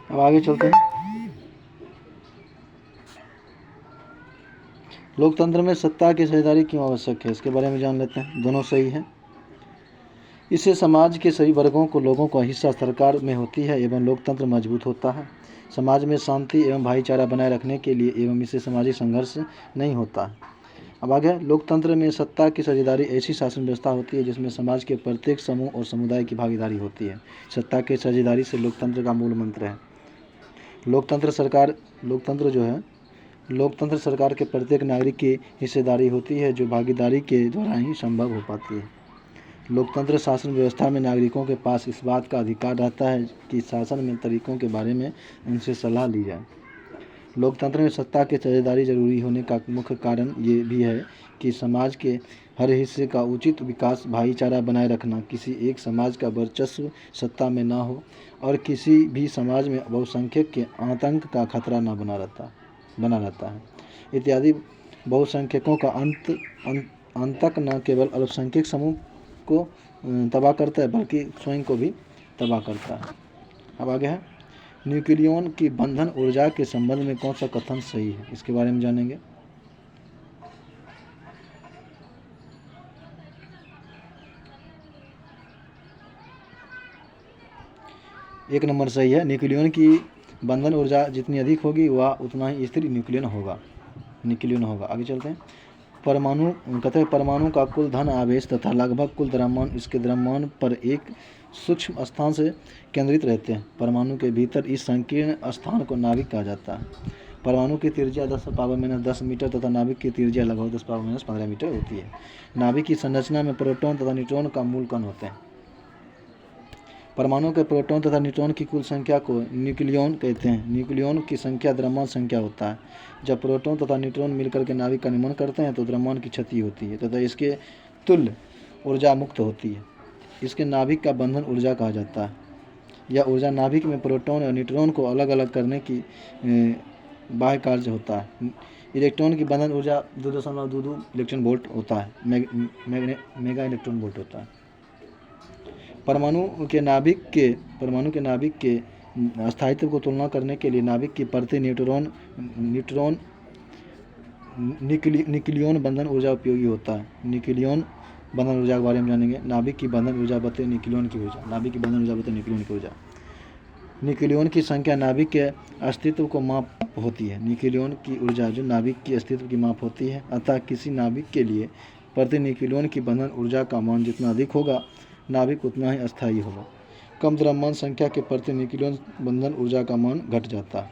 अब आगे चलते हैं। लोकतंत्र में सत्ता की साझेदारी क्यों आवश्यक है, इसके बारे में जान लेते हैं। दोनों सही है। इससे समाज के सभी वर्गों को लोगों का हिस्सा सरकार में होती है एवं लोकतंत्र मजबूत होता है। समाज में शांति एवं भाईचारा बनाए रखने के लिए एवं इससे सामाजिक संघर्ष नहीं होता है। अब आगे, लोकतंत्र में सत्ता की साझेदारी ऐसी शासन व्यवस्था होती है जिसमें समाज के प्रत्येक समूह और समुदाय की भागीदारी होती है। सत्ता की साझेदारी से लोकतंत्र का मूल मंत्र है। लोकतंत्र सरकार के प्रत्येक नागरिक की हिस्सेदारी होती है जो भागीदारी के द्वारा ही संभव हो पाती है। लोकतंत्र शासन व्यवस्था में नागरिकों के पास इस बात का अधिकार रहता है कि शासन में तरीकों के बारे में उनसे सलाह ली जाए। लोकतंत्र में सत्ता की साझेदारी जरूरी होने का मुख्य कारण ये भी है कि समाज के हर हिस्से का उचित विकास, भाईचारा बनाए रखना, किसी एक समाज का वर्चस्व सत्ता में ना हो और किसी भी समाज में बहुसंख्यक के आतंक का खतरा न बना रहता है इत्यादि। बहुसंख्यकों का आतंक न केवल अल्पसंख्यक समूह को तबाह करता है बल्कि स्वयं को भी तबाह करता है। अब आगे है, न्यूक्लियन की बंधन ऊर्जा के संबंध में कौन सा कथन सही है, इसके बारे में जानेंगे। एक नंबर सही है। न्यूक्लियन की बंधन ऊर्जा जितनी अधिक होगी वह उतना ही स्थिर न्यूक्लियन होगा। आगे चलते हैं। परमाणु का कुल धन आवेश तथा लगभग कुल द्रव्यमान इसके द्रव्यमान पर एक सूक्ष्म स्थान से केंद्रित रहते हैं। परमाणु के भीतर इस संकीर्ण स्थान को नाभिक कहा जाता है। परमाणु की त्रिज्या 10⁻⁻10 मीटर तथा नाभिक की त्रिज्या लगभग 10⁻⁻15 मीटर होती है। नाभिक की संरचना में प्रोटॉन तथा न्यूट्रॉन का मूल कण होते हैं। परमाणु के प्रोटॉन तथा न्यूट्रॉन की कुल संख्या को न्यूक्लियन कहते हैं। न्यूक्लियन की संख्या द्रव्यमान संख्या होता है। जब प्रोटॉन तथा न्यूट्रॉन मिलकर के नाभिक का निर्माण करते हैं तो द्रव्यमान की क्षति होती है तथा इसके तुल्य ऊर्जा मुक्त होती है। इसके नाभिक का बंधन ऊर्जा कहा जाता है। यह ऊर्जा नाभिक में प्रोटॉन और न्यूट्रॉन को अलग अलग करने की बाह्य कार्य होता है। इलेक्ट्रॉन की बंधन ऊर्जा 2.22 इलेक्ट्रॉन वोल्ट होता है, मेगा इलेक्ट्रॉन वोल्ट होता है। परमाणु के नाभिक के स्थायित्व को तुलना करने के लिए नाभिक की प्रति न्यूट्रॉन न्यूक्लियन बंधन ऊर्जा उपयोगी होता है। न्यूक्लियन बंधन ऊर्जा के बारे में जानेंगे। नाभिक की बंधन ऊर्जा बते न्यूक्लियन की ऊर्जा। न्यूक्लियन की संख्या नाभिक के अस्तित्व को माप होती है। न्यूक्लियन की ऊर्जा जो नाभिक की अस्तित्व की माप होती है। अतः किसी नाभिक के लिए प्रति न्यूक्लियन की बंधन ऊर्जा का मान जितना अधिक होगा नाभिक उतना ही अस्थायी होगा। कम द्रव्यमान संख्या के प्रति न्यूक्लियन बंधन ऊर्जा का मान घट जाता है।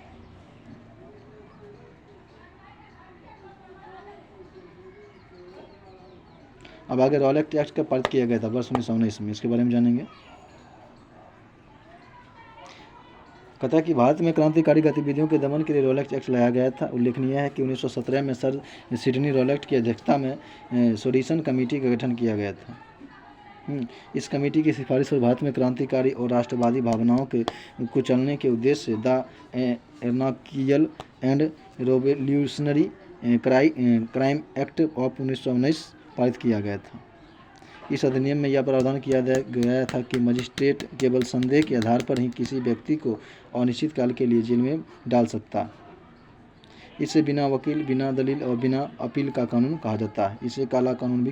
अब आगे रॉलेट एक्ट का पारित किया गया था वर्ष 1919 में, इसके बारे में जानेंगे। कहता है कि भारत में क्रांतिकारी गतिविधियों के दमन के लिए रॉलेट एक्ट लाया गया था। उल्लेखनीय है कि 1917 में सर सिडनी रॉलेट की अध्यक्षता में सोडिसन कमेटी का गठन किया गया था। इस कमेटी की सिफारिश पर भारत में क्रांतिकारी और राष्ट्रवादी भावनाओं के कुचलने के उद्देश्य से the anarchical and revolutionary crime act of 1919 पारित किया गया था। इस अधिनियम में यह प्रावधान किया गया था कि मजिस्ट्रेट केवल संदेह के आधार पर ही किसी व्यक्ति को अनिश्चित काल के लिए जेल में डाल सकता। इसे बिना वकील, बिना दलील और बिना अपील का कानून कहा जाता है। इसे काला कानून भी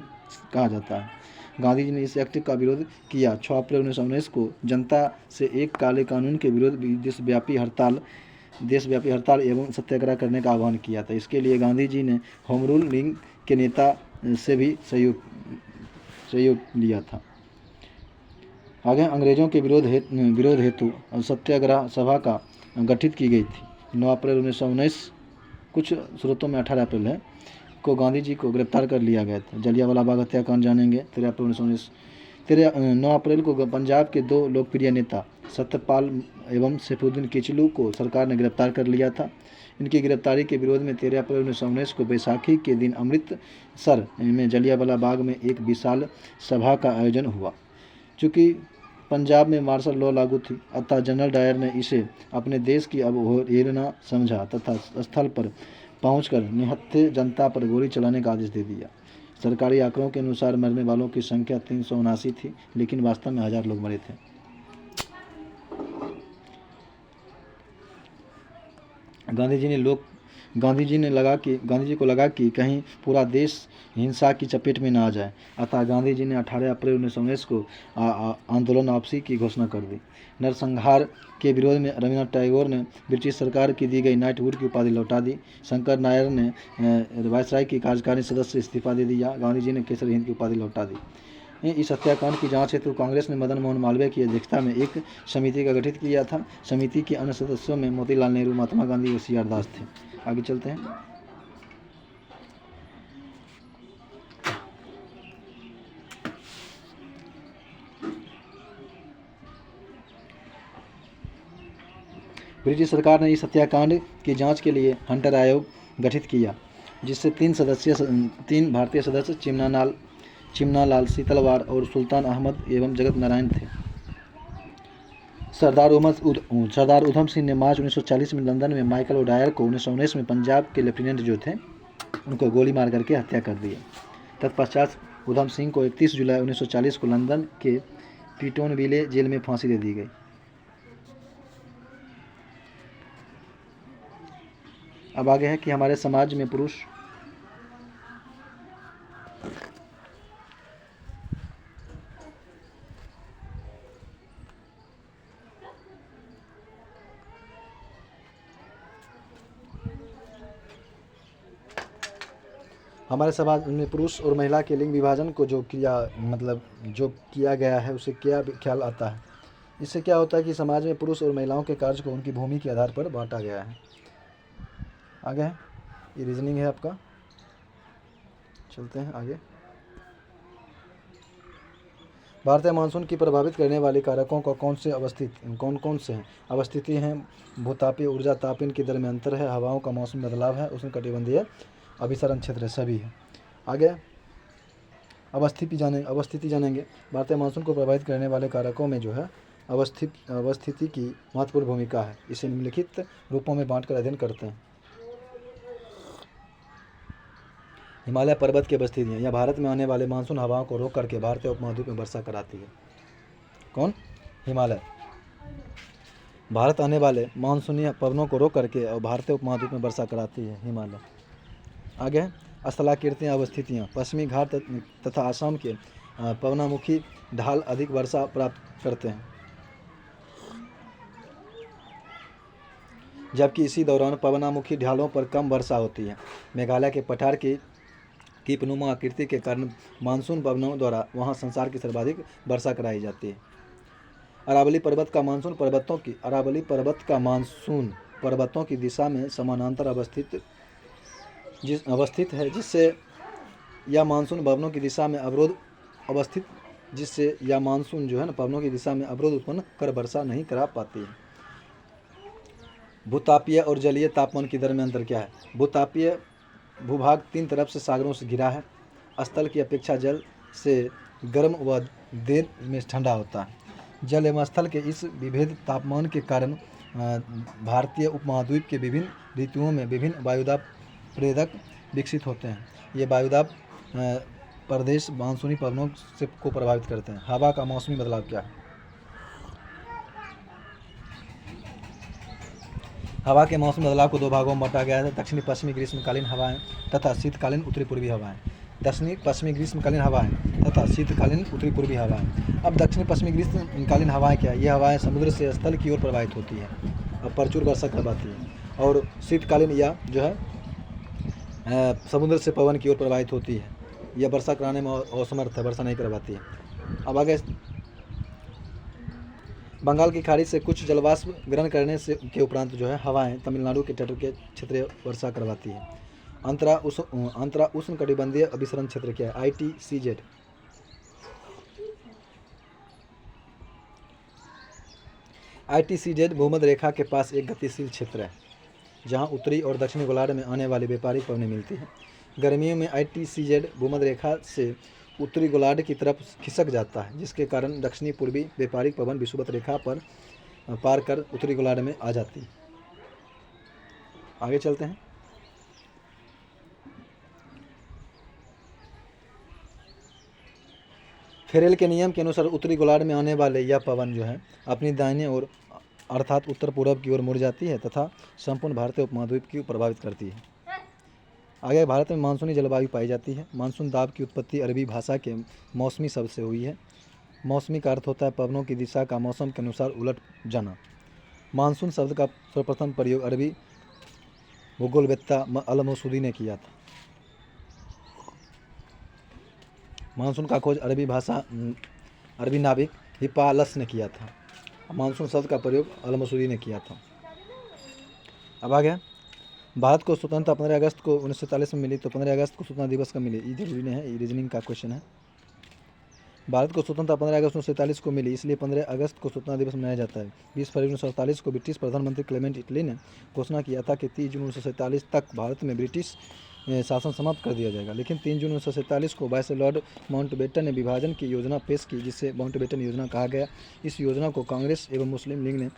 कहा जाता है। गांधी जी ने इस एक्ट का विरोध किया। 6 अप्रैल 1919 को जनता से एक काले कानून के विरोध देशव्यापी हड़ताल एवं सत्याग्रह करने का आह्वान किया था। इसके लिए गांधी जी ने होम रूल लीग के नेता से भी सहयोग लिया था। आगे अंग्रेजों के विरोध हेतु सत्याग्रह सभा का गठित की गई थी। 9 अप्रैल 1919, कुछ स्रोतों में 18 अप्रैल है, को गांधी जी को गिरफ्तार कर लिया गया था। जलियांवाला बाग हत्याकांड जानेंगे। 13 अप्रैल 1919। 9 अप्रैल को पंजाब के 2 लोकप्रिय नेता सत्यपाल एवं सैफुद्दीन किचलू को सरकार ने गिरफ्तार कर लिया था। इनकी गिरफ्तारी के विरोध में 13 अप्रैल 1919 को बैसाखी के दिन अमृतसर में जलियांवाला बाग में एक विशाल सभा का आयोजन हुआ। चूँकि पंजाब में मार्शल लॉ लागू थी, अतः जनरल डायर ने इसे अपने देश की अवहेलना समझा तथा स्थल पर पहुंचकर निहत्थे जनता पर गोली चलाने का आदेश दे दिया। सरकारी आंकड़ों के अनुसार मरने वालों की संख्या 379 थी, लेकिन वास्तव में 1000 लोग मरे थे। गांधी जी को लगा कि कहीं पूरा देश हिंसा की चपेट में न आ जाए, अतः गांधी जी ने 18 अप्रैल 1919 को आंदोलन वापसी की घोषणा कर दी। नरसंहार के विरोध में रविन्द्रनाथ टैगोर ने ब्रिटिश सरकार की दी गई नाइटहुड की उपाधि लौटा दी। शंकर नायर ने वायसराय की कार्यकारी सदस्य से इस्तीफा दे दिया। गांधी जी ने केसरी हिंद की उपाधि लौटा दी। इस हत्याकांड की जांच हेतु कांग्रेस ने मदन मोहन मालवीय की अध्यक्षता में एक समिति का गठित किया था। समिति के अन्य सदस्यों में मोतीलाल नेहरू, महात्मा गांधी और सी.आर. दास थे। आगे चलते हैं। ब्रिटिश सरकार ने इस हत्याकांड की जांच के लिए हंटर आयोग गठित किया, जिससे 3 भारतीय सदस्य चिमनालाल, शीतलवार और सुल्तान अहमद एवं जगत नारायण थे। सरदार उधम सिंह ने मार्च 1940 में लंदन में माइकल ओडायर को 1919 में पंजाब के लेफ्टिनेंट जो थे उनको गोली मार करके हत्या कर दी। तत्पश्चात उधम सिंह को 31 जुलाई 1940 को लंदन के पीटोनविले जेल में फांसी दे दी गई। अब आगे है कि हमारे समाज में पुरुष और महिला के लिंग विभाजन को जो किया गया है उसे क्या ख्याल आता है। इससे क्या होता है कि समाज में पुरुष और महिलाओं के कार्य को उनकी भूमि के आधार पर बांटा गया है। आगे है, ये रीजनिंग है आपका। चलते हैं आगे। भारतीय मानसून की प्रभावित करने वाले कारकों का कौन कौन से हैं? अवस्थिति हैं, भूतापीय ऊर्जा तापीन के दर में अंतर है, हवाओं का मौसम बदलाव है, उष्णकटिबंधीय अभिसरण क्षेत्र सभी है। आगे अवस्थिति जानेंगे। भारतीय मानसून को प्रभावित करने वाले कारकों में जो है अवस्थिति की महत्वपूर्ण भूमिका है। इसे निम्नलिखित रूपों में बांटकर अध्ययन करते हैं। हिमालय पर्वत की अवस्थितियाँ। यह भारत में आने वाले मानसून हवाओं को रोक करके भारतीय उपमहाद्वीप में वर्षा कराती है। कौन? हिमालय। भारत आने वाले मानसूनी पवनों को रोक करके और भारतीय उपमहाद्वीप में वर्षा कराती है हिमालय। आगे है स्थलाकृतियाँ अवस्थितियाँ। पश्चिमी घाट तथा आसाम के पवनामुखी ढाल अधिक वर्षा प्राप्त करते हैं, जबकि इसी दौरान पवनामुखी ढालों पर कम वर्षा होती है। मेघालय के पठार की कीपनुमा आकृति के कारण मानसून पवनों द्वारा वहां संसार की सर्वाधिक वर्षा कराई जाती है। अरावली पर्वत का मानसून पर्वतों की दिशा में समानांतर अवस्थित है, जिससे यह मानसून पवनों की दिशा में अवरोध उत्पन्न कर वर्षा नहीं करा पाती है। भूतापीय और जलीय तापमान की दर में अंतर क्या है? भूतापीय भूभाग 3 तरफ से सागरों से घिरा है। स्थल की अपेक्षा जल से गर्म व देर में ठंडा होता है। जल एवं स्थल के इस विभेद तापमान के कारण भारतीय उपमहाद्वीप के विभिन्न ऋतुओं में विभिन्न वायुदाब प्रेरक विकसित होते हैं। ये वायुदाब प्रदेश मानसूनी पवनों को प्रभावित करते हैं। हवा का मौसमी बदलाव क्या है? हवा के मौसमी बदलाव को 2 भागों में बांटा गया है, दक्षिणी पश्चिमी ग्रीष्मकालीन हवाएं तथा शीतकालीन उत्तरी पूर्वी हवाएं। दक्षिणी पश्चिमी ग्रीष्मकालीन हवाएं तथा शीतकालीन उत्तरी पूर्वी हवाएं। अब दक्षिणी पश्चिमी ग्रीष्मकालीन हवाएं क्या है? ये हवाएं समुद्र से स्थल की ओर प्रवाहित होती है और प्रचुर वर्षा करवाती है। और शीतकालीन या जो है समुद्र से पवन की ओर प्रवाहित होती है। यह वर्षा कराने में असमर्थ है, वर्षा नहीं करवाती है। अब आगे बंगाल की खाड़ी से कुछ जलवाष्प ग्रहण करने के उपरांत जो है हवाएं तमिलनाडु के तट के क्षेत्रीय वर्षा करवाती है। अंतरा उष्णकटिबंधीय अभिसरण क्षेत्र क्या है? ITCZ। ITCZ भूमध्य रेखा के पास एक गतिशील क्षेत्र है, जहां उत्तरी और दक्षिणी गोलार्ध में आने वाली व्यापारिक पवनें मिलती हैं। गर्मियों में ITCZ भूमध्य रेखा से उत्तरी गोलार्ध की तरफ खिसक जाता है, जिसके कारण दक्षिणी पूर्वी व्यापारिक पवन विषुवत रेखा पर पार कर उत्तरी गोलार्ध में आ जाती है। आगे चलते हैं। फेरेल के नियम के अनुसार उत्तरी गोलार्ध में आने वाले यह पवन जो है अपनी दाहिने ओर अर्थात उत्तर पूर्व की ओर मुड़ जाती है तथा संपूर्ण भारतीय उपमहाद्वीप को प्रभावित करती है। आगे भारत में मानसूनी जलवायु पाई जाती है। मानसून दाब की उत्पत्ति अरबी भाषा के मौसमी शब्द से हुई है। मौसमी का अर्थ होता है पवनों की दिशा का मौसम के अनुसार उलट जाना। मानसून शब्द का सर्वप्रथम प्रयोग अरबी भूगोलवेत्ता अल-मसूदी ने किया था। मानसून का खोज अरबी नाविक हिप्पालस ने किया था। मानसून शब्द का प्रयोग अल-मसूदी ने किया था। अब आ गया भारत को स्वतंत्रता 15 अगस्त को 1947 में मिली, तो 15 अगस्त को स्वतंत्रता दिवस कब मिली? ये जरूरी नहीं है, ये रीजनिंग का क्वेश्चन है। भारत को स्वतंत्रता 15 अगस्त 1947 को मिली, इसलिए 15 अगस्त को स्वतंत्रता दिवस मनाया जाता है। 20 फरवरी 1947 को ब्रिटिश प्रधानमंत्री क्लेमेंट इटली ने घोषणा किया था कि 30 जून 1947 तक भारत में ब्रिटिश शासन समाप्त कर दिया जाएगा, लेकिन 3 जून 1947 को वायसराय लॉर्ड माउंटबेटन ने विभाजन की योजना पेश की, जिसे माउंटबेटन योजना कहा गया। इस योजना को कांग्रेस एवं मुस्लिम लीग ने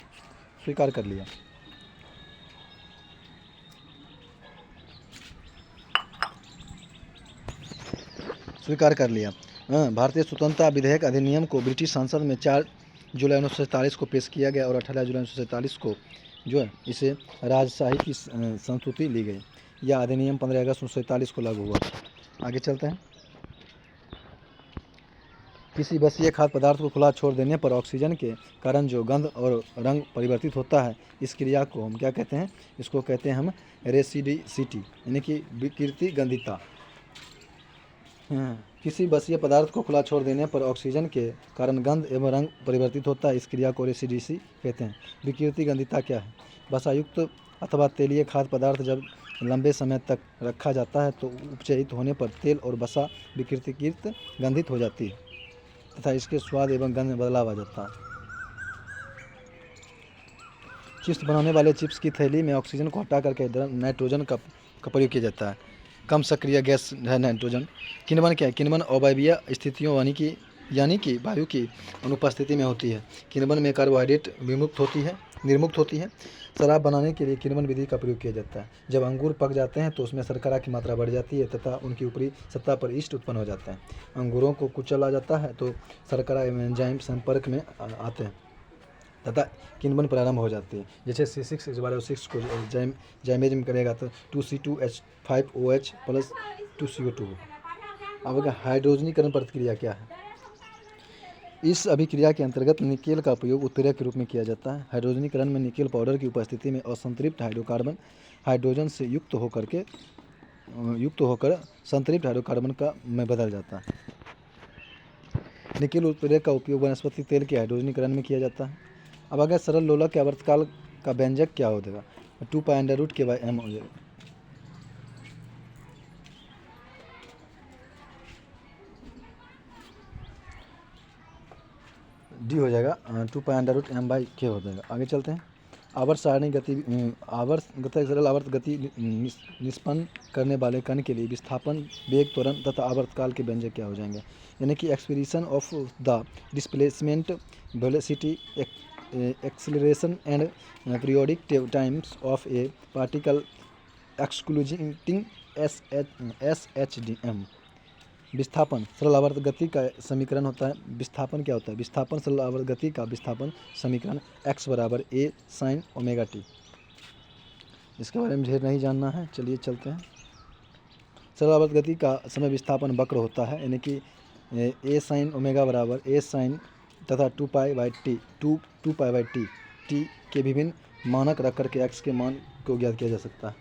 स्वीकार कर लिया। भारतीय स्वतंत्रता विधेयक अधिनियम को ब्रिटिश संसद में 4 जुलाई 1947 को पेश किया गया और 18 जुलाई 1947 को जो है इसे राजशाही की संस्तुति ली गई। यह अधिनियम 15 अगस्त 1947 को लागू हुआ। आगे चलते हैं। किसी बसीय खाद्य पदार्थ को खुला छोड़ देने पर ऑक्सीजन के कारण जो गंध और रंग परिवर्तित होता है, इस क्रिया को हम क्या कहते हैं? इसको कहते हैं हम रेसिडिसिटी, यानी कि विकृति गंधिता। किसी बसीय पदार्थ को खुला छोड़ देने पर ऑक्सीजन के कारण गंध एवं रंग परिवर्तित होता है, इस क्रिया को रेसिडिसी कहते हैं। विकृति गंधिता क्या है? वसायुक्त अथवा तेलीय खाद्य पदार्थ जब लंबे समय तक रखा जाता है तो उपचयित होने पर तेल और वसा विकृतिकृत गंधित हो जाती है तथा इसके स्वाद एवं गंध में बदलाव आ जाता है। चिप्स बनाने वाले चिप्स की थैली में ऑक्सीजन को हटा करके नाइट्रोजन का प्रयोग किया जाता है। कम सक्रिय गैस है नाइट्रोजन। किण्वन क्या है? किण्वन अवायवीय स्थितियों यानी कि वायु की अनुपस्थिति में होती है। किण्वन में कार्बोहाइड्रेट निर्मुक्त होती है। शराब बनाने के लिए किण्वन विधि का प्रयोग किया जाता है। जब अंगूर पक जाते हैं तो उसमें शर्करा की मात्रा बढ़ जाती है तथा उनकी ऊपरी सतह पर ईस्ट उत्पन्न हो जाता है। अंगूरों को कुचला जाता है तो शर्करा एवं एंजाइम संपर्क में आते हैं तथा किण्वन प्रारंभ हो जाती है। जैसे C6H12O6 को जाइमेज में करेगा तो 2C2H5OH प्लस 2CO2। अब हाइड्रोजनीकरण प्रतिक्रिया क्या है? इस अभिक्रिया के अंतर्गत निकेल का प्रयोग उत्प्रेरक के रूप में किया जाता है। हाइड्रोजनीकरण में निकेल पाउडर की उपस्थिति में असंतृप्त हाइड्रोकार्बन हाइड्रोजन से युक्त होकर संतृप्त हाइड्रोकार्बन में बदल जाता है। निकेल उत्प्रेरक का उपयोग वनस्पति तेल के हाइड्रोजनीकरण में किया जाता है। अब अगर सरल लोलक के आवर्तकाल का व्यंजक क्या हो जाएगा? 2π√k/m हो जाएगा। डी हो जाएगा 2π√m/k हो जाएगा। आगे चलते हैं। आवर्त सरल आवर्त गति निष्पन्न करने वाले कण के लिए विस्थापन, वेग, त्वरण तथा आवर्तकाल के व्यंजक क्या हो जाएंगे? यानी कि expression of the displacement, velocity, acceleration and periodic times of A particle excluding SHDM। विस्थापन सरल आवर्त गति का समीकरण होता है। विस्थापन क्या होता है? विस्थापन सरल आवर्त गति का विस्थापन समीकरण x = a sin ωt। इसके बारे में ढेर नहीं जानना है, चलिए चलते हैं। सरल आवर्त गति का समय विस्थापन वक्र होता है, यानी कि a sin ω = a sin तथा 2π/t t के विभिन्न मानक रख करके x के मान को ज्ञात किया जा सकता है।